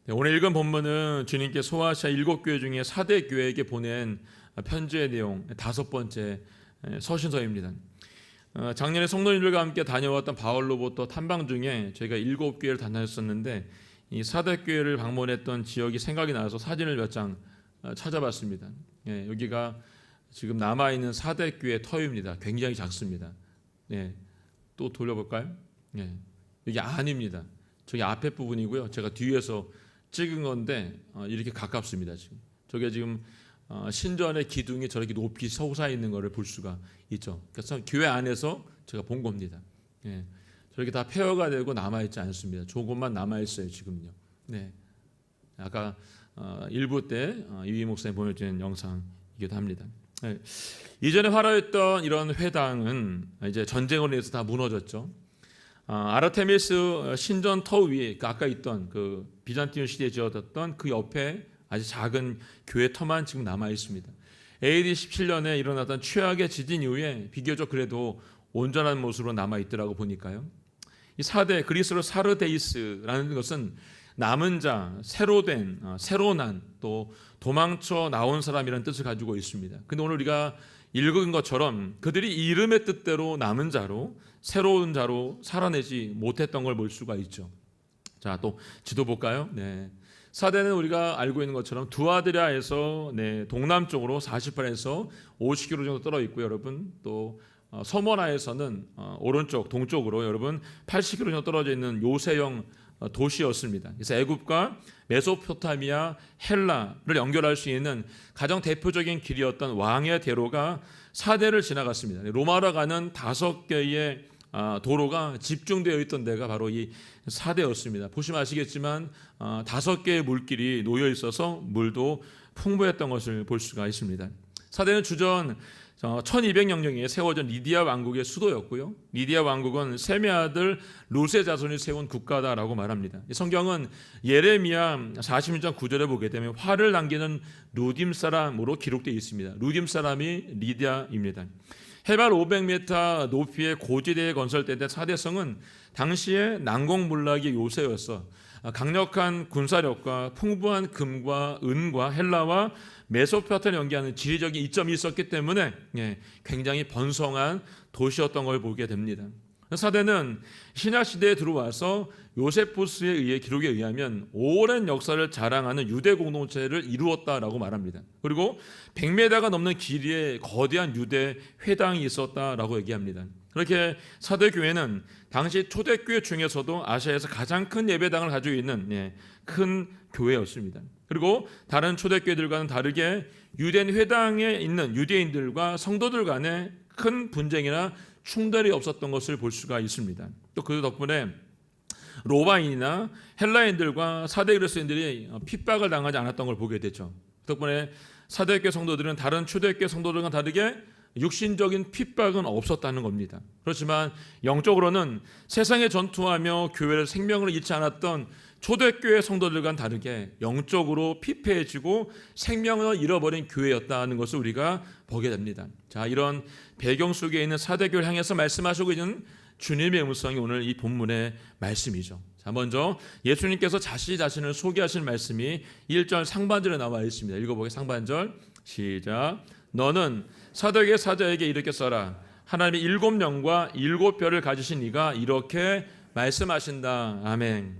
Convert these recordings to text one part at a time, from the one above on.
네, 오늘 읽은 본문은 주님께 소아시아 7교회 중에 4대 교회에게 보낸 편지의 내용 5번째 서신서입니다. 작년에 성도님들과 함께 다녀왔던 바울로부터 탐방 중에 저희가 7교회를 다녔었는데 이 4대 교회를 방문했던 지역이 생각이 나서 사진을 몇 장 찾아봤습니다. 여기가 지금 남아있는 4대 교회 터입니다. 굉장히 작습니다. 또 돌려볼까요? 여기 안입니다. 저기 앞에 부분이고요. 제가 뒤에서 찍은 건데 이렇게 가깝습니다. 지금 저게 지금 신전의 기둥이 저렇게 높이 솟아 있는 것을 볼 수가 있죠. 그래서 교회 안에서 제가 본 겁니다. 저렇게 다 폐허가 되고 남아 있지 않습니다. 조금만 남아 있어요 지금요. 아까 일부 때 이위 목사님 보여준 영상이기도 합니다. 이전에 활화했던 이런 회당은 이제 전쟁으로 인해서 다 무너졌죠. 아르테미스 신전 터 위에 아까 있던 그 비잔티움 시대에 지어졌던 그 옆에 아주 작은 교회 터만 지금 남아 있습니다. AD 17년에 일어났던 최악의 지진 이후에 비교적 그래도 온전한 모습으로 남아 있더라고 보니까요. 이 4대 그리스로 사르데이스라는 것은 남은 자, 새로 된, 새로 난, 또 도망쳐 나온 사람이라는 뜻을 가지고 있습니다. 근데 오늘 우리가 읽은 것처럼 그들이 이름의 뜻대로 남은 자로 새로운 자로 살아내지 못했던 걸 볼 수가 있죠. 자, 또 지도 볼까요? 사대는 우리가 알고 있는 것처럼 두아드리아에서 동남쪽으로 48에서 50km 정도 떨어 있고요, 여러분. 또 서머나에서는 오른쪽 동쪽으로 여러분 80km 정도 떨어져 있는 요새형 도시였습니다. 그래서 애굽과 메소포타미아, 헬라를 연결할 수 있는 가장 대표적인 길이었던 왕의 대로가 사대를 지나갔습니다. 로마로 가는 5개의 도로가 집중되어 있던 데가 바로 이 사대였습니다. 보시면 아시겠지만 5개의 물길이 놓여 있어서 물도 풍부했던 것을 볼 수가 있습니다. 사대는 주전 1200년경에 세워진 리디아 왕국의 수도였고요. 리디아 왕국은 셈의 아들 룻의 자손이 세운 국가다라고 말합니다. 성경은 예레미야 46장 9절에 보게 되면 화를 남기는 루딤 사람으로 기록되어 있습니다. 루딤 사람이 리디아입니다. 해발 500m 높이의 고지대에 건설된 사대성은 당시의 난공불락의 요새였어. 강력한 군사력과 풍부한 금과 은과 헬라와 메소포타미아를 연계하는 지리적인 이점이 있었기 때문에 굉장히 번성한 도시였던 걸 보게 됩니다. 사대는 신약시대에 들어와서 요세푸스에 의해 기록에 의하면 오랜 역사를 자랑하는 유대 공동체를 이루었다라고 말합니다. 그리고 100m가 넘는 길이의 거대한 유대 회당이 있었다라고 얘기합니다. 그렇게 사대교회는 당시 초대교회 중에서도 아시아에서 가장 큰 예배당을 가지고 있는 큰 교회였습니다. 그리고 다른 초대교회들과는 다르게 유대인 회당에 있는 유대인들과 성도들 간에 큰 분쟁이나 충돌이 없었던 것을 볼 수가 있습니다. 또 그 덕분에 로마인이나 헬라인들과 사대 그리스도인들이 핍박을 당하지 않았던 걸 보게 되죠. 덕분에 사대교회 성도들은 다른 초대교회 성도들과 다르게 육신적인 핍박은 없었다는 겁니다. 그렇지만 영적으로는 세상에 전투하며 교회를 생명을 잃지 않았던 초대교회 성도들과는 다르게 영적으로 피폐해지고 생명을 잃어버린 교회였다는 것을 우리가 보게 됩니다. 자, 이런 배경 속에 있는 사대교회를 향해서 말씀하시고 있는 주님의 음성이 오늘 이 본문의 말씀이죠. 자, 먼저 예수님께서 자신을 소개하시는 말씀이 1절 상반절에 나와 있습니다. 읽어보게 상반절 시작. 너는 사대교회 사자에게 이렇게 써라. 하나님이 7영과 7뼈를 가지신 이가 이렇게 말씀하신다. 아멘.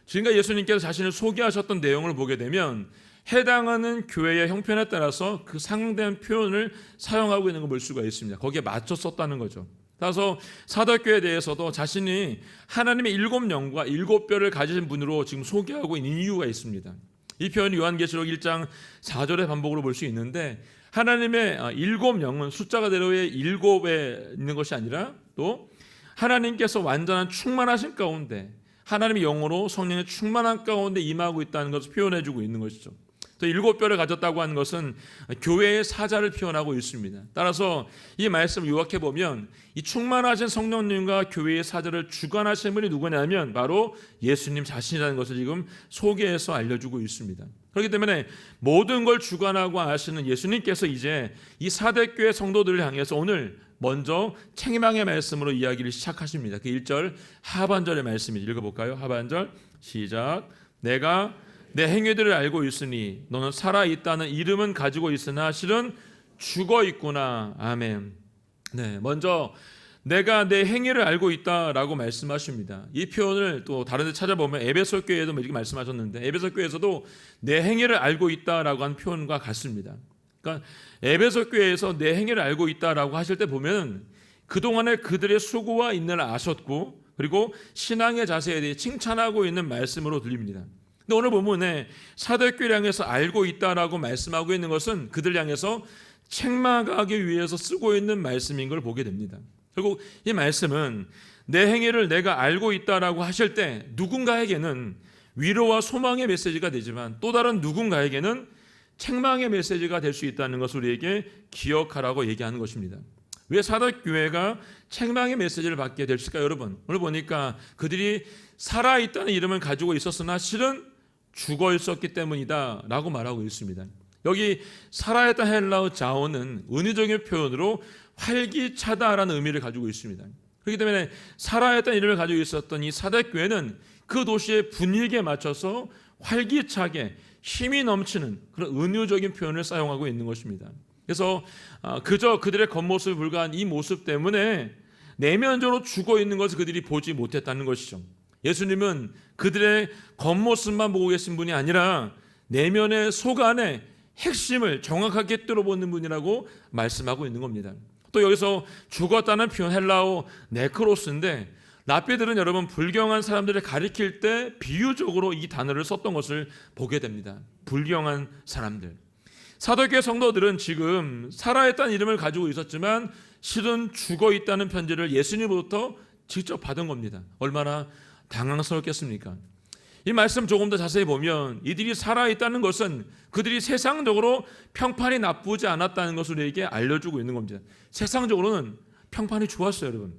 지금까지 예수님께서 자신을 소개하셨던 내용을 보게 되면 해당하는 교회의 형편에 따라서 그 상대한 표현을 사용하고 있는 걸 볼 수가 있습니다. 거기에 맞춰 썼다는 거죠. 따라서 사도교회에 대해서도 자신이 하나님의 7영과 7뼈를 가지신 분으로 지금 소개하고 있는 이유가 있습니다. 이 표현이 요한계시록 1장 4절의 반복으로 볼 수 있는데 하나님의 7영은 숫자가 대로의 7에 있는 것이 아니라 또 하나님께서 완전한 충만하신 가운데 하나님의 영으로 성령의 충만한 가운데 임하고 있다는 것을 표현해주고 있는 것이죠. 또 7뼈를 가졌다고 하는 것은 교회의 사자를 표현하고 있습니다. 따라서 이 말씀을 요약해 보면 이 충만하신 성령님과 교회의 사자를 주관하신 분이 누구냐면 바로 예수님 자신이라는 것을 지금 소개해서 알려주고 있습니다. 그렇기 때문에 모든 걸 주관하고 하시는 예수님께서 이제 이 사대교회 성도들을 향해서 오늘 먼저 책망의 말씀으로 이야기를 시작하십니다. 그 1절 하반절의 말씀이죠. 읽어볼까요? 하반절 시작. 내가 내 행위들을 알고 있으니 너는 살아있다는 이름은 가지고 있으나 실은 죽어 있구나. 아멘. 네, 먼저 내가 내 행위를 알고 있다라고 말씀하십니다. 이 표현을 또 다른 데 찾아보면 에베소 교회에도 이렇게 말씀하셨는데 에베소 교회에서도 내 행위를 알고 있다라고 한 표현과 같습니다. 그러니까 에베소 교회에서 내 행위를 알고 있다라고 하실 때 보면 그동안에 그들의 수고와 인내를 아셨고 그리고 신앙의 자세에 대해 칭찬하고 있는 말씀으로 들립니다. 근데 오늘 본문에 사도교회를 향해서 알고 있다라고 말씀하고 있는 것은 그들 향해서 책망하기 위해서 쓰고 있는 말씀인 걸 보게 됩니다. 결국 이 말씀은 내 행위를 내가 알고 있다라고 하실 때 누군가에게는 위로와 소망의 메시지가 되지만 또 다른 누군가에게는 책망의 메시지가 될 수 있다는 것을 우리에게 기억하라고 얘기하는 것입니다. 왜 사도교회가 책망의 메시지를 받게 될까요, 여러분? 오늘 보니까 그들이 살아있다는 이름을 가지고 있었으나 실은 죽어 있었기 때문이다 라고 말하고 있습니다. 여기 살아있다 헬라어 자오는 은유적인 표현으로 활기차다라는 의미를 가지고 있습니다. 그렇기 때문에 살아있다는 이름을 가지고 있었던 이 사도교회는 그 도시의 분위기에 맞춰서 활기차게 힘이 넘치는 그런 은유적인 표현을 사용하고 있는 것입니다. 그래서 그저 그들의 겉모습에 불과한 이 모습 때문에 내면적으로 죽어 있는 것을 그들이 보지 못했다는 것이죠. 예수님은 그들의 겉모습만 보고 계신 분이 아니라 내면의 속 안에 핵심을 정확하게 뚫어보는 분이라고 말씀하고 있는 겁니다. 또 여기서 죽었다는 표현 헬라어 네크로스인데 랍비들은 여러분 불경한 사람들을 가리킬 때 비유적으로 이 단어를 썼던 것을 보게 됩니다. 불경한 사람들. 사도교회 성도들은 지금 살아있다는 이름을 가지고 있었지만 실은 죽어 있다는 편지를 예수님으로부터 직접 받은 겁니다. 얼마나 당황스럽겠습니까? 이 말씀 조금 더 자세히 보면 이들이 살아있다는 것은 그들이 세상적으로 평판이 나쁘지 않았다는 것을 우리에게 알려주고 있는 겁니다. 세상적으로는 평판이 좋았어요, 여러분.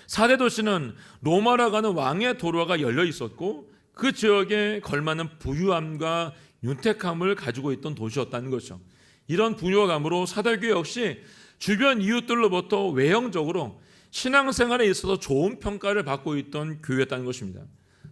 4대 도시는 로마라고 하는 왕의 도로가 열려 있었고 그 지역에 걸맞는 부유함과 윤택함을 가지고 있던 도시였다는 거죠. 이런 부유함으로 사도교회 역시 주변 이웃들로부터 외형적으로 신앙생활에 있어서 좋은 평가를 받고 있던 교회였다는 것입니다.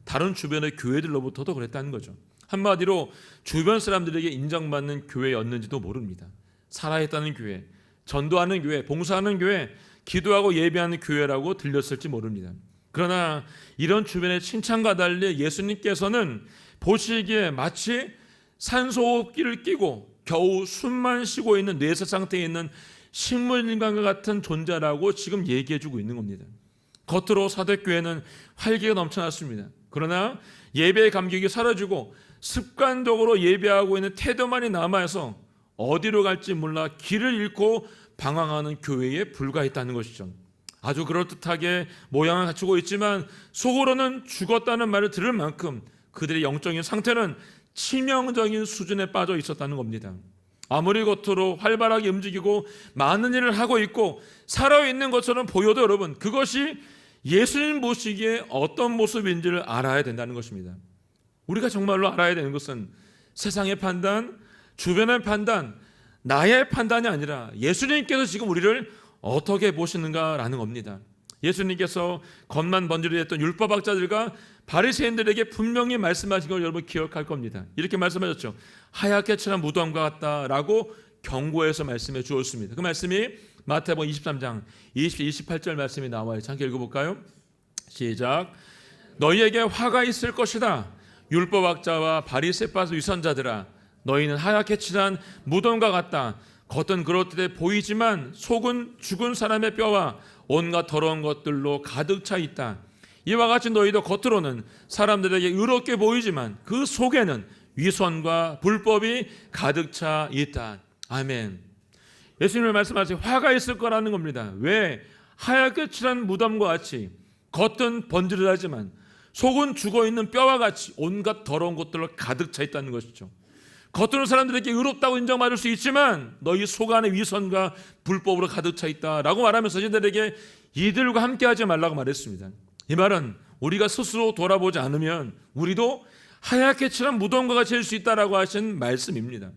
다른 주변의 교회들로부터도 그랬다는 거죠. 한마디로 주변 사람들에게 인정받는 교회였는지도 모릅니다. 살아있다는 교회, 전도하는 교회, 봉사하는 교회, 기도하고 예배하는 교회라고 들렸을지 모릅니다. 그러나 이런 주변의 칭찬과 달리 예수님께서는 보시기에 마치 산소호흡기를 끼고 겨우 숨만 쉬고 있는 뇌세 상태에 있는 식물인간과 같은 존재라고 지금 얘기해주고 있는 겁니다. 겉으로 사도교회는 활기가 넘쳐났습니다. 그러나 예배의 감격이 사라지고 습관적으로 예배하고 있는 태도만이 남아서 어디로 갈지 몰라 길을 잃고 방황하는 교회에 불과했다는 것이죠. 아주 그럴듯하게 모양을 갖추고 있지만 속으로는 죽었다는 말을 들을 만큼 그들의 영적인 상태는 치명적인 수준에 빠져 있었다는 겁니다. 아무리 겉으로 활발하게 움직이고 많은 일을 하고 있고 살아있는 것처럼 보여도 여러분 그것이 예수님 보시기에 어떤 모습인지를 알아야 된다는 것입니다. 우리가 정말로 알아야 되는 것은 세상의 판단, 주변의 판단, 나의 판단이 아니라 예수님께서 지금 우리를 어떻게 보시는가라는 겁니다. 예수님께서 겉만 번지르했던 율법학자들과 바리새인들에게 분명히 말씀하신 걸 여러분 기억할 겁니다. 이렇게 말씀하셨죠. 하얗게 칠한 무덤과 같다라고 경고해서 말씀해 주었습니다. 그 말씀이 마태복음 23장 28절 말씀이 나와요. 잠깐 읽어볼까요? 시작. 너희에게 화가 있을 것이다. 율법학자와 바리새파 위선자들아, 너희는 하얗게 칠한 무덤과 같다. 겉은 그렇듯해 보이지만 속은 죽은 사람의 뼈와 온갖 더러운 것들로 가득 차 있다. 이와 같이 너희도 겉으로는 사람들에게 의롭게 보이지만 그 속에는 위선과 불법이 가득 차 있다. 아멘. 예수님의 말씀하신 화가 있을 거라는 겁니다. 왜? 하얗게 칠한 무덤과 같이 겉은 번지르하지만 속은 죽어있는 뼈와 같이 온갖 더러운 것들로 가득 차 있다는 것이죠. 겉으로는 사람들에게 의롭다고 인정받을 수 있지만 너희 속 안에 위선과 불법으로 가득 차 있다라고 말하면서 이들에게 이들과 함께하지 말라고 말했습니다. 이 말은 우리가 스스로 돌아보지 않으면 우리도 하얗게 칠한 무덤과 같이 될 수 있다라고 하신 말씀입니다.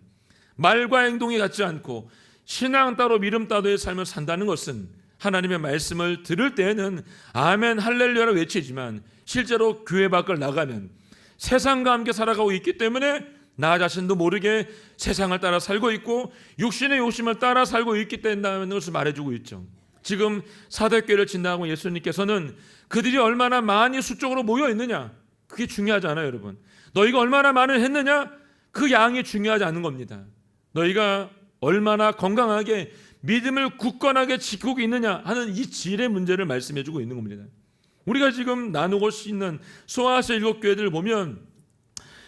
말과 행동이 같지 않고 신앙 따로 믿음 따로의 삶을 산다는 것은 하나님의 말씀을 들을 때에는 아멘 할렐루야를 외치지만 실제로 교회 밖을 나가면 세상과 함께 살아가고 있기 때문에 나 자신도 모르게 세상을 따라 살고 있고 육신의 욕심을 따라 살고 있기 때문에 것을 말해주고 있죠. 지금 사대교회를 진단하고 예수님께서는 그들이 얼마나 많이 수적으로 모여 있느냐, 그게 중요하지 않아요, 여러분. 너희가 얼마나 많이 했느냐, 그 양이 중요하지 않은 겁니다. 너희가 얼마나 건강하게 믿음을 굳건하게 지키고 있느냐 하는 이 질의 문제를 말씀해주고 있는 겁니다. 우리가 지금 나누고 있는 소아시아 7교회들을 보면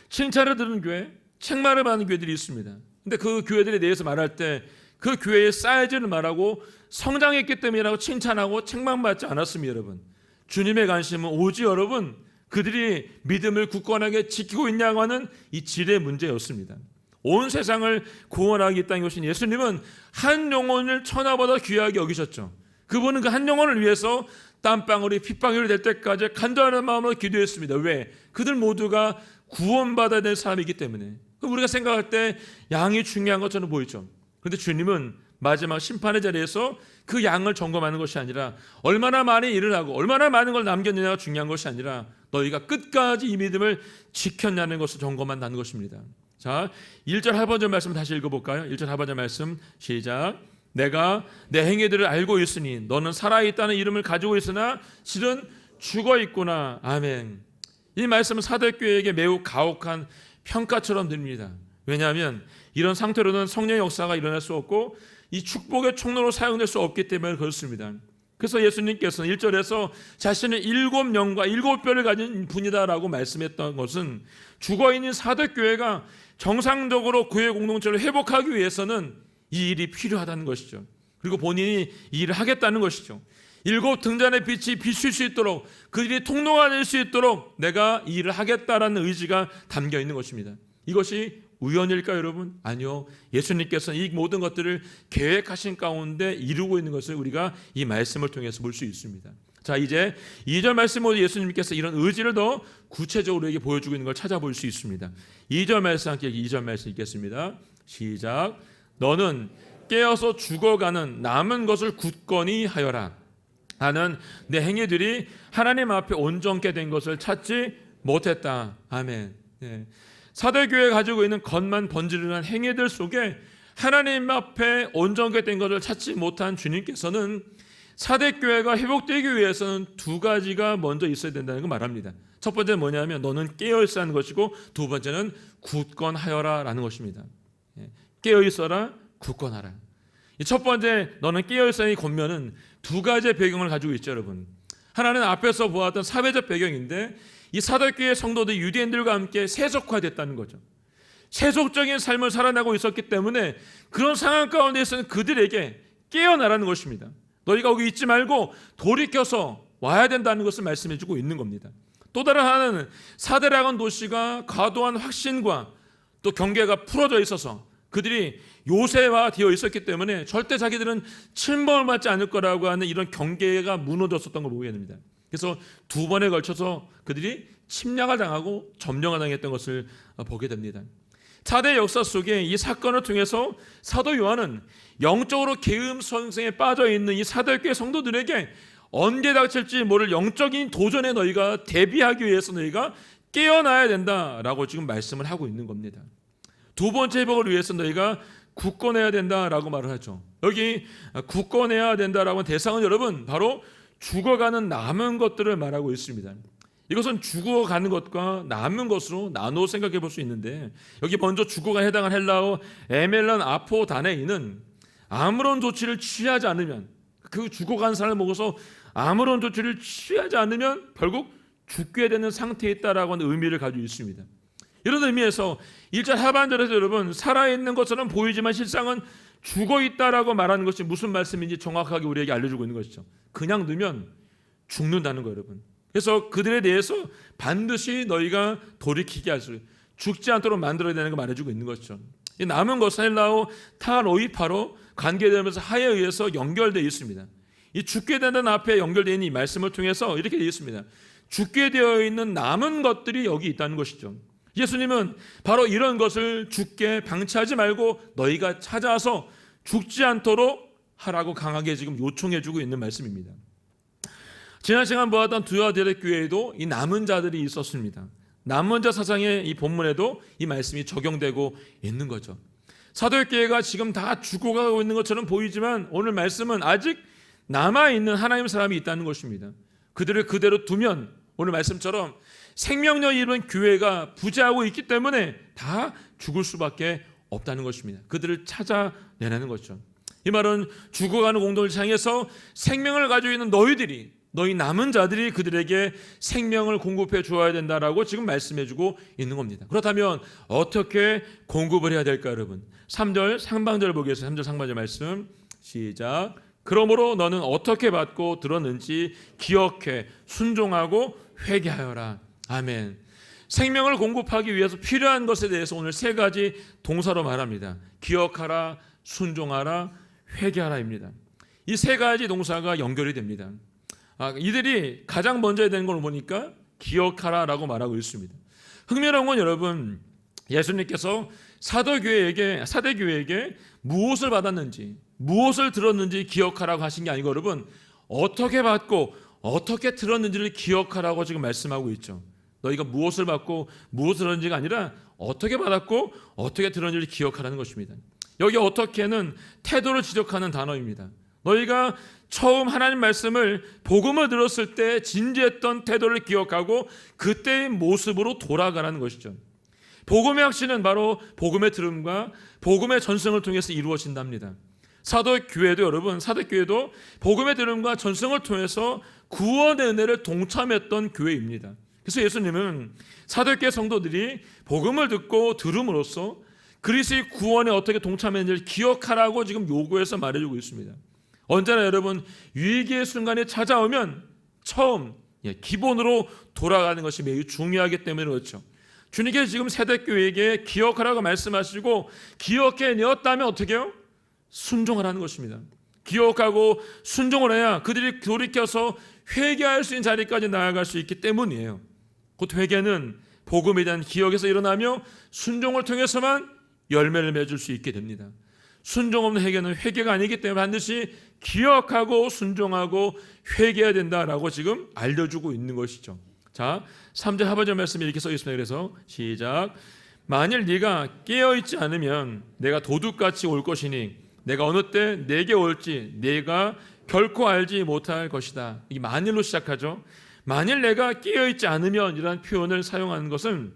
칭찬을 들은 교회, 책망을 받는 교회들이 있습니다. 근데 그 교회들에 대해서 말할 때 그 교회의 사이즈를 말하고 성장했기 때문이라고 칭찬하고 책망받지 않았습니다. 여러분, 주님의 관심은 오직 여러분 그들이 믿음을 굳건하게 지키고 있냐고 하는 이 질의 문제였습니다. 온 세상을 구원하기 땅에 오신 예수님은 한 영혼을 천하보다 귀하게 여기셨죠. 그분은 그 한 영혼을 위해서 땀방울이 핏방울이 될 때까지 간절한 마음으로 기도했습니다. 왜? 그들 모두가 구원받아야 될 사람이기 때문에. 우리가 생각할 때 양이 중요한 것처럼 보이죠. 그런데 주님은 마지막 심판의 자리에서 그 양을 점검하는 것이 아니라 얼마나 많이 일을 하고 얼마나 많은 걸 남겼느냐가 중요한 것이 아니라 너희가 끝까지 이 믿음을 지켰냐는 것을 점검한다는 것입니다. 자, 1절 하반절 말씀 다시 읽어볼까요? 1절 하반절 말씀 시작. 내가 내 행위들을 알고 있으니 너는 살아있다는 이름을 가지고 있으나 실은 죽어있구나. 아멘. 이 말씀은 사대교회에게 매우 가혹한 평가처럼 들립니다. 왜냐하면 이런 상태로는 성령의 역사가 일어날 수 없고 이 축복의 총로로 사용될 수 없기 때문에 그렇습니다. 그래서 예수님께서는 1절에서 자신은 7명과 7뼈를 가진 분이다라고 말씀했던 것은 죽어있는 사대교회가 정상적으로 교회 공동체를 회복하기 위해서는 이 일이 필요하다는 것이죠. 그리고 본인이 이 일을 하겠다는 것이죠. 7 등잔의 빛이 비출 수 있도록 그들이 통로가 될 수 있도록 내가 이 일을 하겠다라는 의지가 담겨 있는 것입니다. 이것이 우연일까요, 여러분? 아니요. 예수님께서는 이 모든 것들을 계획하신 가운데 이루고 있는 것을 우리가 이 말씀을 통해서 볼 수 있습니다. 자, 이제 2절 말씀으로 예수님께서 이런 의지를 더 구체적으로 우리에게 보여주고 있는 걸 찾아볼 수 있습니다. 2절 말씀 함께 2절 말씀 읽겠습니다. 시작. 너는 깨어서 죽어가는 남은 것을 굳건히 하여라. 나는 내 행위들이 하나님 앞에 온전케 된 것을 찾지 못했다. 아멘. 네. 사대교회가 가지고 있는 겉만 번지르는 행위들 속에 하나님 앞에 온전케 된 것을 찾지 못한 주님께서는 사대교회가 회복되기 위해서는 2가지가 먼저 있어야 된다는 걸 말합니다. 첫 번째는 뭐냐면 너는 깨어있어야 하는 것이고 두 번째는 굳건하여라 라는 것입니다. 깨어있어라, 굳건하라. 첫 번째 너는 깨어있어야의 권면은 2가지의 배경을 가지고 있죠, 여러분. 하나는 앞에서 보았던 사회적 배경인데 이 사대교회 성도들 유대인들과 함께 세속화됐다는 거죠. 세속적인 삶을 살아나고 있었기 때문에 그런 상황 가운데서는 그들에게 깨어나라는 것입니다. 너희가 거기 있지 말고 돌이켜서 와야 된다는 것을 말씀해주고 있는 겁니다. 또 다른 하나는 사대라는 도시가 과도한 확신과 또 경계가 풀어져 있어서 그들이 요새화되어 있었기 때문에 절대 자기들은 침범을 받지 않을 거라고 하는 이런 경계가 무너졌었던 걸 보게 됩니다. 그래서 2번에 걸쳐서 그들이 침략을 당하고 점령을 당했던 것을 보게 됩니다. 차대 역사 속에 이 사건을 통해서 사도 요한은 영적으로 계엄성생에 빠져 있는 이 사대교회 성도들에게 언제 닥칠지 모를 영적인 도전에 너희가 대비하기 위해서 너희가 깨어나야 된다라고 지금 말씀을 하고 있는 겁니다. 2번째 회복을 위해서 너희가 굳건해야 된다라고 말을 하죠. 여기 굳건해야 된다라고 하는 대상은 여러분 바로 죽어가는 남은 것들을 말하고 있습니다. 이것은 죽어가는 것과 남은 것으로 나눠 생각해 볼 수 있는데 여기 먼저 죽어가 해당한 헬라어 에멜란 아포다네이는 아무런 조치를 취하지 않으면 그 죽어간 사람을 먹어서 아무런 조치를 취하지 않으면 결국 죽게 되는 상태에 있다라고 하는 의미를 가지고 있습니다. 이런 의미에서 1절 하반절에서 여러분 살아있는 것처럼 보이지만 실상은 죽어있다라고 말하는 것이 무슨 말씀인지 정확하게 우리에게 알려주고 있는 것이죠. 그냥 두면 죽는다는 거예요, 여러분. 그래서 그들에 대해서 반드시 너희가 돌이키게 하시고 죽지 않도록 만들어야 되는 걸 말해주고 있는 것이죠. 이 남은 것은 헬라어 타로이파로 관계되면서 하에 의해서 연결되어 있습니다. 이 죽게 된다는 앞에 연결되어 있는 이 말씀을 통해서 이렇게 되어 있습니다. 죽게 되어 있는 남은 것들이 여기 있다는 것이죠. 예수님은 바로 이런 것을 죽게 방치하지 말고 너희가 찾아서 죽지 않도록 하라고 강하게 지금 요청해주고 있는 말씀입니다. 지난 시간 보았던 두아데레 교회에도 이 남은 자들이 있었습니다. 남은 자 사상의 이 본문에도 이 말씀이 적용되고 있는 거죠. 사도교회가 지금 다 죽어가고 있는 것처럼 보이지만 오늘 말씀은 아직 남아있는 하나님 사람이 있다는 것입니다. 그들을 그대로 두면 오늘 말씀처럼 생명력 이루는 교회가 부재하고 있기 때문에 다 죽을 수밖에 없다는 것입니다. 그들을 찾아내라는 거죠. 이 말은 죽어가는 공동체를 향해서 생명을 가지고 있는 너희 남은 자들이 그들에게 생명을 공급해 주어야 된다라고 지금 말씀해 주고 있는 겁니다. 그렇다면 어떻게 공급을 해야 될까 여러분? 3절 상반절 보겠습니다. 3절 상반절 말씀 시작. 그러므로 너는 어떻게 받고 들었는지 기억해 순종하고 회개하여라. 아멘. 생명을 공급하기 위해서 필요한 것에 대해서 오늘 세 가지 동사로 말합니다. 기억하라, 순종하라, 회개하라입니다. 이 세 가지 동사가 연결이 됩니다. 이들이 가장 먼저 해야 되는 걸 보니까 기억하라라고 말하고 있습니다. 흥미로운 건 여러분, 예수님께서 사대교회에게 무엇을 받았는지, 무엇을 들었는지 기억하라고 하신 게 아니고 여러분, 어떻게 받고 어떻게 들었는지를 기억하라고 지금 말씀하고 있죠. 너희가 무엇을 받고 무엇을 들었는지가 아니라 어떻게 받았고 어떻게 들었는지를 기억하라는 것입니다. 여기 어떻게는 태도를 지적하는 단어입니다. 너희가 처음 하나님 말씀을 복음을 들었을 때 진지했던 태도를 기억하고 그때의 모습으로 돌아가라는 것이죠. 복음의 확신은 바로 복음의 들음과 복음의 전승을 통해서 이루어진답니다. 사도교회도 여러분, 사도교회도 복음의 들음과 전승을 통해서 구원의 은혜를 동참했던 교회입니다. 그래서 예수님은 사도교회 성도들이 복음을 듣고 들음으로써 그리스도의 구원에 어떻게 동참했는지를 기억하라고 지금 요구해서 말해주고 있습니다. 언제나 여러분 위기의 순간에 찾아오면 처음 기본으로 돌아가는 것이 매우 중요하기 때문에 그렇죠. 주님께서 지금 세대교회에게 기억하라고 말씀하시고 기억해내었다면 어떻게 해요? 순종하라는 것입니다. 기억하고 순종을 해야 그들이 돌이켜서 회개할 수 있는 자리까지 나아갈 수 있기 때문이에요. 곧 회개는 복음에 대한 기억에서 일어나며 순종을 통해서만 열매를 맺을 수 있게 됩니다. 순종 없는 회개는 회개가 아니기 때문에 반드시 기억하고 순종하고 회개해야 된다라고 지금 알려주고 있는 것이죠. 자, 3절 하반절 말씀에 이렇게 써 있습니다. 그래서 시작. 만일 네가 깨어있지 않으면 내가 도둑같이 올 것이니 내가 어느 때 내게 올지 네가 결코 알지 못할 것이다. 이 만일로 시작하죠. 만일 내가 깨어있지 않으면 이라는 표현을 사용하는 것은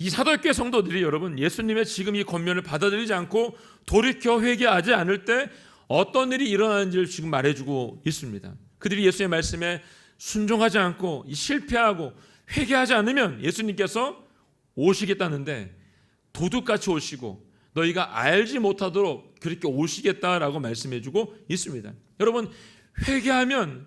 이 사도교회 성도들이 여러분 예수님의 지금 이 권면을 받아들이지 않고 돌이켜 회개하지 않을 때 어떤 일이 일어나는지를 지금 말해주고 있습니다. 그들이 예수의 말씀에 순종하지 않고 실패하고 회개하지 않으면 예수님께서 오시겠다는데 도둑같이 오시고 너희가 알지 못하도록 그렇게 오시겠다라고 말씀해주고 있습니다. 여러분 회개하면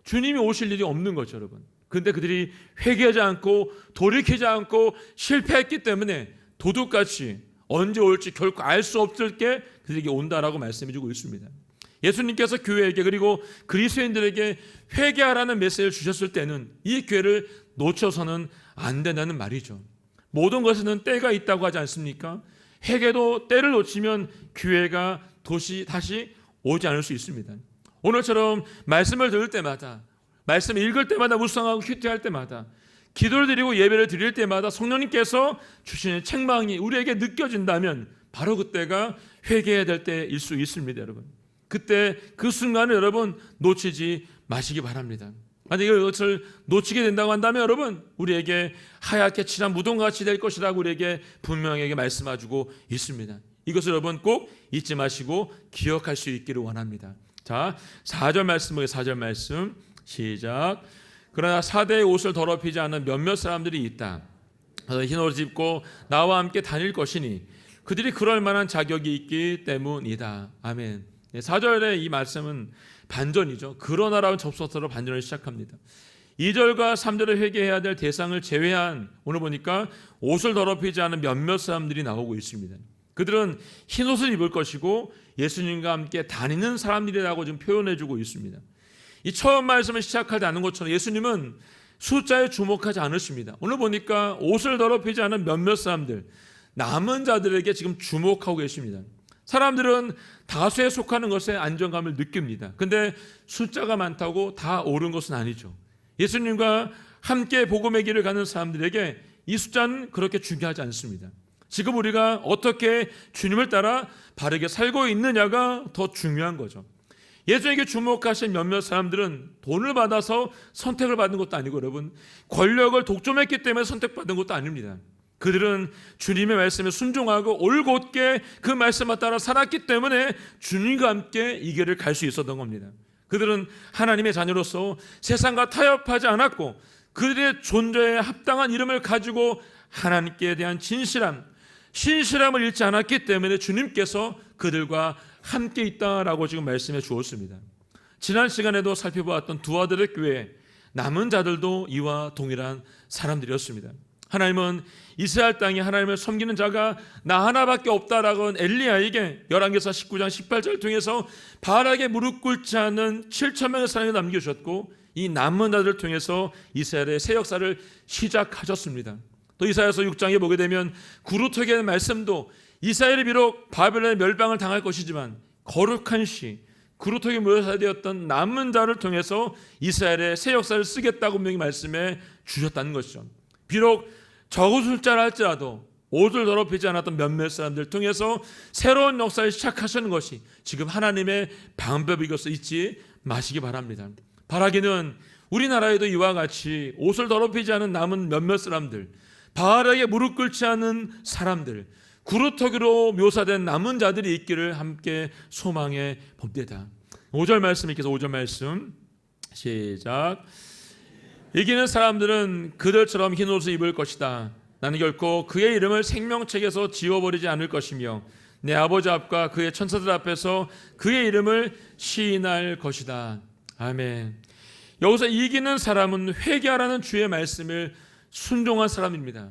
주님이 오실 일이 없는 거죠, 여러분. 그런데 그들이 회개하지 않고 돌이키지 않고 실패했기 때문에 도둑같이 언제 올지 결코 알 수 없을 게 그들에게 온다라고 말씀해주고 있습니다. 예수님께서 교회에게 그리고 그리스도인들에게 회개하라는 메시지를 주셨을 때는 이 기회를 놓쳐서는 안 된다는 말이죠. 모든 것에는 때가 있다고 하지 않습니까? 회개도 때를 놓치면 기회가 다시 오지 않을 수 있습니다. 오늘처럼 말씀을 들을 때마다, 말씀을 읽을 때마다, 묵상하고 큐티할 때마다, 기도를 드리고 예배를 드릴 때마다 성령님께서 주시는 책망이 우리에게 느껴진다면 바로 그때가 회개해야 될 때일 수 있습니다, 여러분. 그때 그 순간을 여러분 놓치지 마시기 바랍니다. 만약 이것을 놓치게 된다고 한다면 여러분 우리에게 하얗게 칠한 무덤같이 될 것이라고 우리에게 분명하게 말씀해주고 있습니다. 이것을 여러분 꼭 잊지 마시고 기억할 수 있기를 원합니다. 자, 4절 말씀 보게 4절 말씀 시작. 그러나 사대의 옷을 더럽히지 않은 몇몇 사람들이 있다. 흰 옷을 입고 나와 함께 다닐 것이니 그들이 그럴 만한 자격이 있기 때문이다. 아멘. 4절의 이 말씀은 반전이죠. 그러나라는 접속사로 반전을 시작합니다. 2절과 3절에 회개해야 될 대상을 제외한 오늘 보니까 옷을 더럽히지 않은 몇몇 사람들이 나오고 있습니다. 그들은 흰 옷을 입을 것이고 예수님과 함께 다니는 사람들이라고 지금 표현해주고 있습니다. 이 처음 말씀을 시작할 때 아는 것처럼 예수님은 숫자에 주목하지 않으십니다. 오늘 보니까 옷을 더럽히지 않은 몇몇 사람들, 남은 자들에게 지금 주목하고 계십니다. 사람들은 다수에 속하는 것에 안정감을 느낍니다. 근데 숫자가 많다고 다 옳은 것은 아니죠. 예수님과 함께 복음의 길을 가는 사람들에게 이 숫자는 그렇게 중요하지 않습니다. 지금 우리가 어떻게 주님을 따라 바르게 살고 있느냐가 더 중요한 거죠. 예수에게 주목하신 몇몇 사람들은 돈을 받아서 선택을 받은 것도 아니고, 여러분, 권력을 독점했기 때문에 선택받은 것도 아닙니다. 그들은 주님의 말씀에 순종하고 올곧게 그 말씀을 따라 살았기 때문에 주님과 함께 이 길을 갈 수 있었던 겁니다. 그들은 하나님의 자녀로서 세상과 타협하지 않았고, 그들의 존재에 합당한 이름을 가지고 하나님께 대한 신실함을 잃지 않았기 때문에 주님께서 그들과 함께 있다라고 지금 말씀해 주었습니다. 지난 시간에도 살펴보았던 두 아들의 교회, 남은 자들도 이와 동일한 사람들이었습니다. 하나님은 이스라엘 땅에 하나님을 섬기는 자가 나 하나밖에 없다라고 한 엘리야에게 열왕기사 19장 18절을 통해서 바알에게 무릎 꿇지 않은 7천 명의 사람을 남겨주셨고, 이 남은 자들을 통해서 이스라엘의 새 역사를 시작하셨습니다. 또 이사야서 6장에 보게 되면 구루토기의 말씀도 이스라엘이 비록 바벨론의 멸망을 당할 것이지만 거룩한 시, 구루토기 묘사되었던 남은 자를 통해서 이스라엘의 새 역사를 쓰겠다고 분명히 말씀해 주셨다는 것이죠. 비록 적은 숫자라 할지라도 옷을 더럽히지 않았던 몇몇 사람들을 통해서 새로운 역사를 시작하시는 것이 지금 하나님의 방법인 것을 잊지 마시기 바랍니다. 바라기는 우리나라에도 이와 같이 옷을 더럽히지 않은 남은 몇몇 사람들, 바알에게 무릎 꿇지 않은 사람들, 구루터기로 묘사된 남은 자들이 있기를 함께 소망해 봅니다. 5절 말씀 읽겠습니다. 5절 말씀 시작. 이기는 사람들은 그들처럼 흰 옷을 입을 것이다. 나는 결코 그의 이름을 생명책에서 지워버리지 않을 것이며 내 아버지 앞과 그의 천사들 앞에서 그의 이름을 시인할 것이다. 아멘. 여기서 이기는 사람은 회개하라는 주의 말씀을 순종한 사람입니다.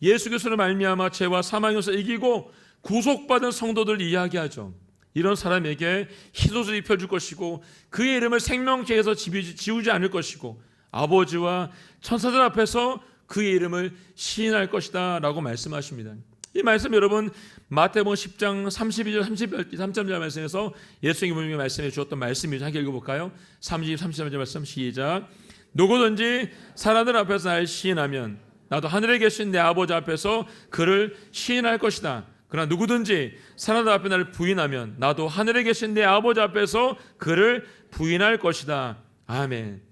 예수 그리스도를 말미암아 죄와 사망에서 이기고 구속받은 성도들 이야기하죠. 이런 사람에게 흰옷을 입혀줄 것이고 그의 이름을 생명책에서 지우지 않을 것이고 아버지와 천사들 앞에서 그의 이름을 시인할 것이다 라고 말씀하십니다. 이 말씀 여러분 마태복음 10장 32절 33절 말씀에서 예수님이 말씀해 주었던 말씀이죠. 함께 읽어볼까요? 33절 말씀 시작. 누구든지 사람들 앞에서 날 시인하면 나도 하늘에 계신 내 아버지 앞에서 그를 시인할 것이다. 그러나 누구든지 사람들 앞에 나를 부인하면 나도 하늘에 계신 내 아버지 앞에서 그를 부인할 것이다. 아멘.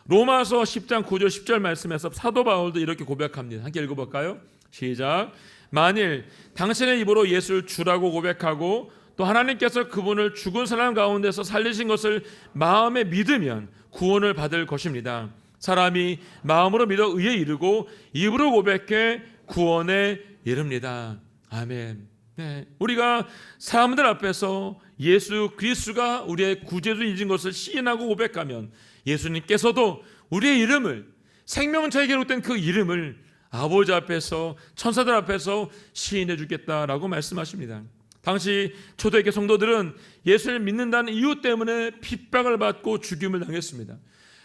로마서 10장 9절 10절 말씀에서 사도 바울도 이렇게 고백합니다. 함께 읽어볼까요? 시작. 만일 당신의 입으로 예수를 주라고 고백하고 또 하나님께서 그분을 죽은 사람 가운데서 살리신 것을 마음에 믿으면 구원을 받을 것입니다. 사람이 마음으로 믿어 의에 이르고 입으로 고백해 구원에 이릅니다. 아멘. 네, 우리가 사람들 앞에서 예수 그리스도가 우리의 구제주이신 것을 시인하고 고백하면 예수님께서도 우리의 이름을 생명책에 기록된 그 이름을 아버지 앞에서 천사들 앞에서 시인해 주겠다라고 말씀하십니다. 당시 초대교회 성도들은 예수를 믿는다는 이유 때문에 핍박을 받고 죽임을 당했습니다.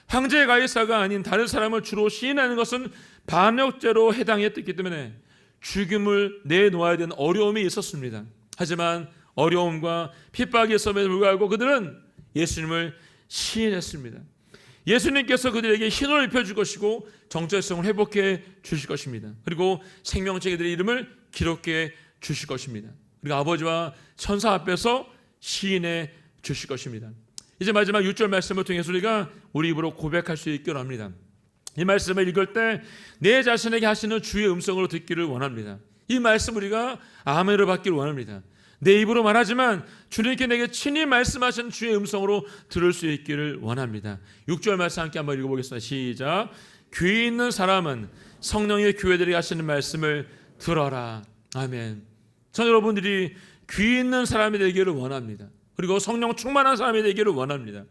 황제 가이사가 아닌 다른 사람을 주로 시인하는 것은 반역죄로 해당했기 때문에 죽임을 내놓아야 되는 어려움이 있었습니다. 하지만 어려움과 핍박이 있음에도 불구하고 그들은 예수님을 시인했습니다. 예수님께서 그들에게 흰옷을 입혀줄 것이고 정체성을 회복해 주실 것입니다. 그리고 생명책에 그들의 이름을 기록해 주실 것입니다. 그리고 아버지와 천사 앞에서 시인해 주실 것입니다. 이제 마지막 6절 말씀을 통해서 우리가 우리 입으로 고백할 수 있기를 합니다. 이 말씀을 읽을 때 내 자신에게 하시는 주의 음성으로 듣기를 원합니다. 이 말씀 우리가 아멘을 받기를 원합니다. 내 입으로 말하지만 주님께 내게 친히 말씀하신 주의 음성으로 들을 수 있기를 원합니다. 6절 말씀 함께 한번 읽어보겠습니다. 시작. 귀 있는 사람은 성령의 교회들이 하시는 말씀을 들어라. 아멘. 전 여러분들이 귀 있는 사람이 되기를 원합니다. 그리고 성령 충만한 사람이 되기를 원합니다.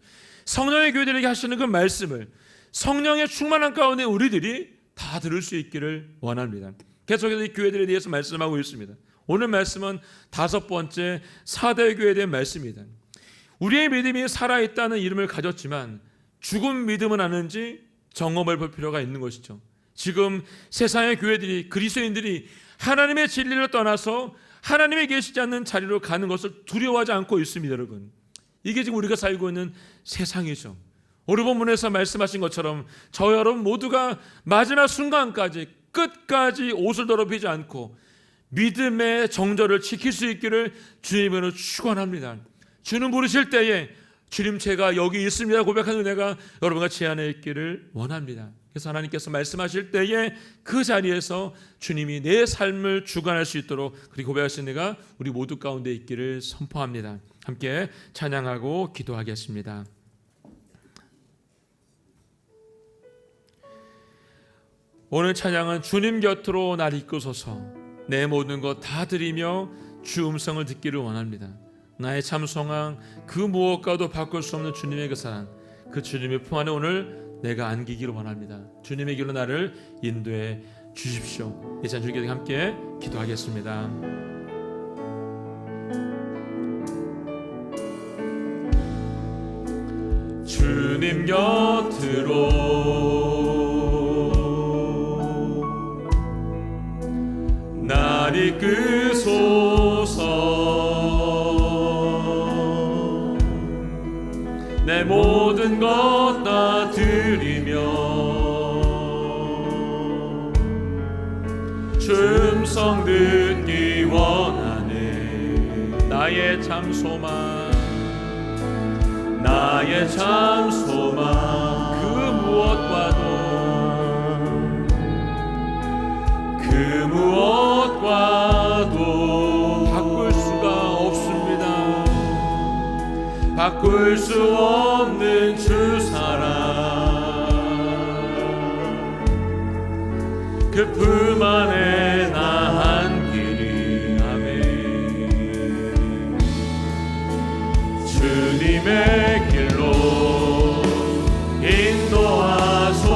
성령의 교회들에게 하시는 그 말씀을 성령의 충만한 가운데 우리들이 다 들을 수 있기를 원합니다. 계속해서 이 교회들에 대해서 말씀하고 있습니다. 오늘 말씀은 5번째 4대 교회에 대한 말씀입니다. 우리의 믿음이 살아있다는 이름을 가졌지만 죽은 믿음은 아는지 점검을 볼 필요가 있는 것이죠. 지금 세상의 교회들이 그리스도인들이 하나님의 진리를 떠나서 하나님이 계시지 않는 자리로 가는 것을 두려워하지 않고 있습니다. 여러분, 이게 지금 우리가 살고 있는 세상이죠. 오늘 본문에서 말씀하신 것처럼 저 여러분 모두가 마지막 순간까지 끝까지 옷을 더럽히지 않고 믿음의 정절을 지킬 수 있기를 주님으로 축원합니다. 주는 부르실 때에 주님 제가 여기 있습니다 고백하는 은혜가 여러분과 제 안에 있기를 원합니다. 그래서 하나님께서 말씀하실 때에 그 자리에서 주님이 내 삶을 주관할 수 있도록 그리고 고백하신 은혜가 우리 모두 가운데 있기를 선포합니다. 함께 찬양하고 기도하겠습니다. 오늘 찬양은 주님 곁으로 날 이끄소서 내 모든 것 다 드리며 주 음성을 듣기를 원합니다. 나의 참 소망 그 무엇과도 바꿀 수 없는 주님의 그 사랑 그 주님의 품 안에 오늘 내가 안기기를 원합니다. 주님의 길로 나를 인도해 주십시오. 이 찬양 주님께 함께 기도하겠습니다. 주님 곁으로 날 이끄소서 내 모든 것 다 드리며 주 음성 듣기 원하네 나의 참 소망 그 무엇과도 바꿀 수가 없습니다. 바꿀 수 없는 주 사랑 그 품 안에 나 안기리 아멘. 주님의 길로 인도하소서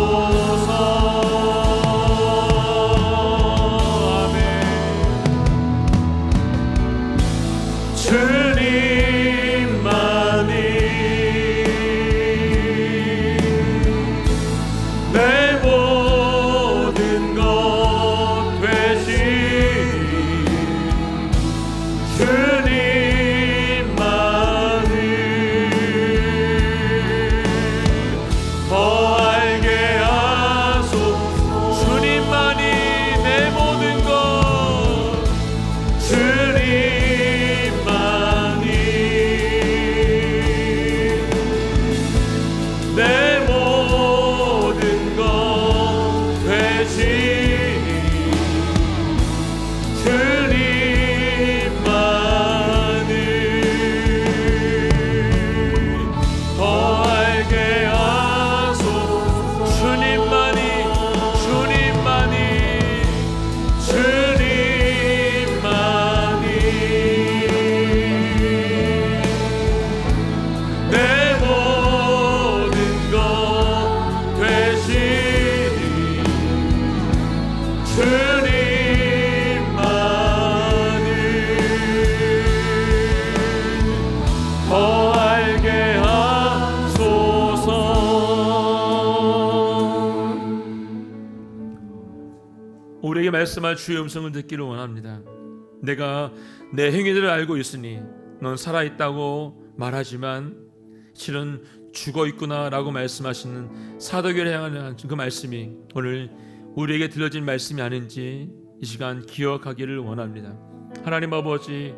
우리에게 말씀할 주의 음성을 듣기를 원합니다. 내가 내 행위들을 알고 있으니 넌 살아있다고 말하지만 실은 죽어있구나 라고 말씀하시는 사도교를 향하는 그 말씀이 오늘 우리에게 들려진 말씀이 아닌지 이 시간 기억하기를 원합니다. 하나님 아버지,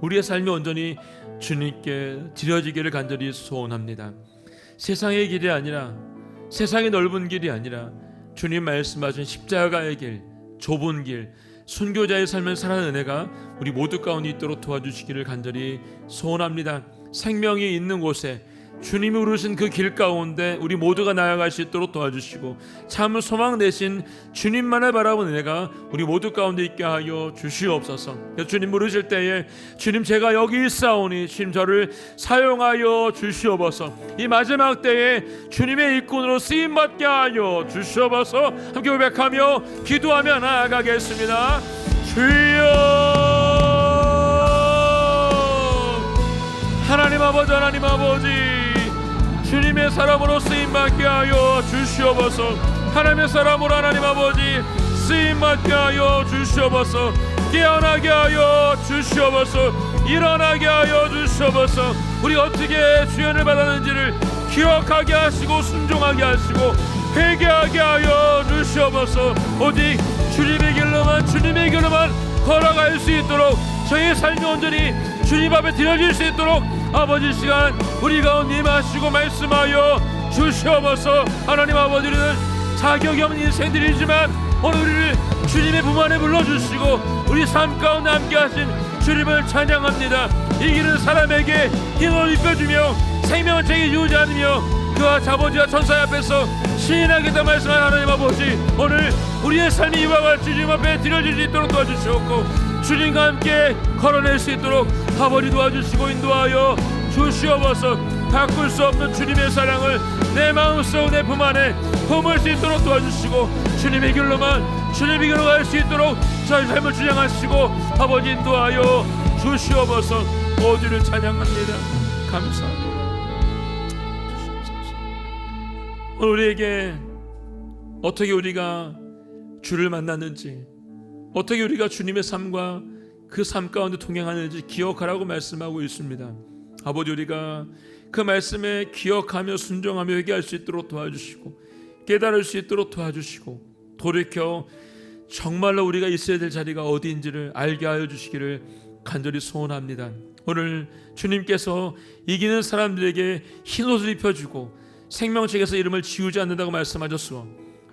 우리의 삶이 온전히 주님께 드려지기를 간절히 소원합니다. 세상의 길이 아니라, 세상의 넓은 길이 아니라 주님 말씀하신 십자가의 길, 좁은 길, 순교자의 삶을 살아가는 은혜가 우리 모두 가운데 있도록 도와주시기를 간절히 소원합니다. 생명이 있는 곳에 주님이 부르신 그 길 가운데 우리 모두가 나아갈 수 있도록 도와주시고 참 소망 되신 주님만을 바라보는 은혜가 우리 모두 가운데 있게 하여 주시옵소서. 주님 부르실 때에 주님 제가 여기 있사오니 주님 저를 사용하여 주시옵소서. 이 마지막 때에 주님의 일꾼으로 쓰임받게 하여 주시옵소서. 함께 고백하며 기도하며 나아가겠습니다. 주여, 하나님 아버지, 하나님 아버지, 주님의 사람으로 쓰임받게 하여 주시옵소서. 하나님의 사람으로 하나님 아버지 쓰임받게 하여 주시옵소서. 깨어나게 하여 주시옵소서. 일어나게 하여 주시옵소서. 우리 어떻게 주연을 받았는지를 기억하게 하시고 순종하게 하시고 회개하게 하여 주시옵소서. 오직 주님의 길로만 걸어갈 수 있도록 저희의 삶이 온전히 주님 앞에 드려질 수 있도록 아버지 시간 우리 가운데 임하시고 말씀하여 주시옵소서. 하나님 아버지, 우리는 자격이 없는 인생들이지만 오늘 우리를 주님의 품 안에 불러주시고 우리 삶 가운데 함께 하신 주님을 찬양합니다. 이기는 사람에게 힘을 입혀주며 생명을 책임 주지 않으며 그와 아버지와 천사 앞에서 시인하겠다 말씀한 하나님 아버지, 오늘 우리의 삶이 이와 같이 주님 앞에 드려질 수 있도록 도와주시옵고 주님과 함께 걸어낼 수 있도록 아버지 도와주시고 인도하여 주시옵소서. 바꿀 수 없는 주님의 사랑을 내 마음속 내 품 안에 품을 수 있도록 도와주시고 주님의 길로 갈 수 있도록 저희 삶을 주장하시고 아버지 인도하여 주시옵소서. 모두를 찬양합니다. 감사합니다. 오늘 우리에게 어떻게 우리가 주를 만났는지, 어떻게 우리가 주님의 삶과 그 삶 가운데 동행하는지 기억하라고 말씀하고 있습니다. 아버지, 우리가 그 말씀에 기억하며 순종하며 회개할 수 있도록 도와주시고 깨달을 수 있도록 도와주시고 돌이켜 정말로 우리가 있어야 될 자리가 어디인지를 알게 하여 주시기를 간절히 소원합니다. 오늘 주님께서 이기는 사람들에게 흰옷을 입혀주고 생명책에서 이름을 지우지 않는다고 말씀하셨으며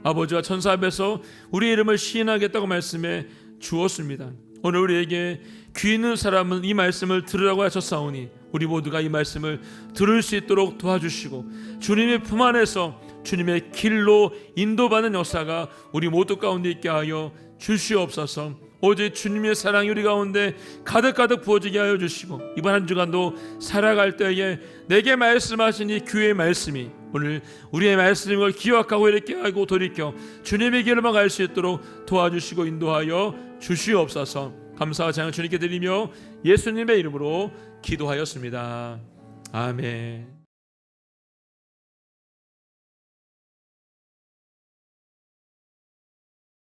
아버지와 천사 앞에서 우리의 이름을 시인하겠다고 말씀해 주었습니다. 오늘 우리에게 귀 있는 사람은 이 말씀을 들으라고 하셨사오니 우리 모두가 이 말씀을 들을 수 있도록 도와주시고 주님의 품 안에서 주님의 길로 인도받는 역사가 우리 모두 가운데 있게 하여 주시옵소서. 오직 주님의 사랑이 우리 가운데 가득가득 부어지게 하여 주시고 이번 한 주간도 살아갈 때에 내게 말씀하신 이 귀의 말씀이 오늘 우리의 말씀을 기억하고 이렇게 하고 돌이켜 주님의 길로만 갈 수 있도록 도와주시고 인도하여 주시옵소서. 감사와 찬양 주님께 드리며 예수님의 이름으로 기도하였습니다. 아멘.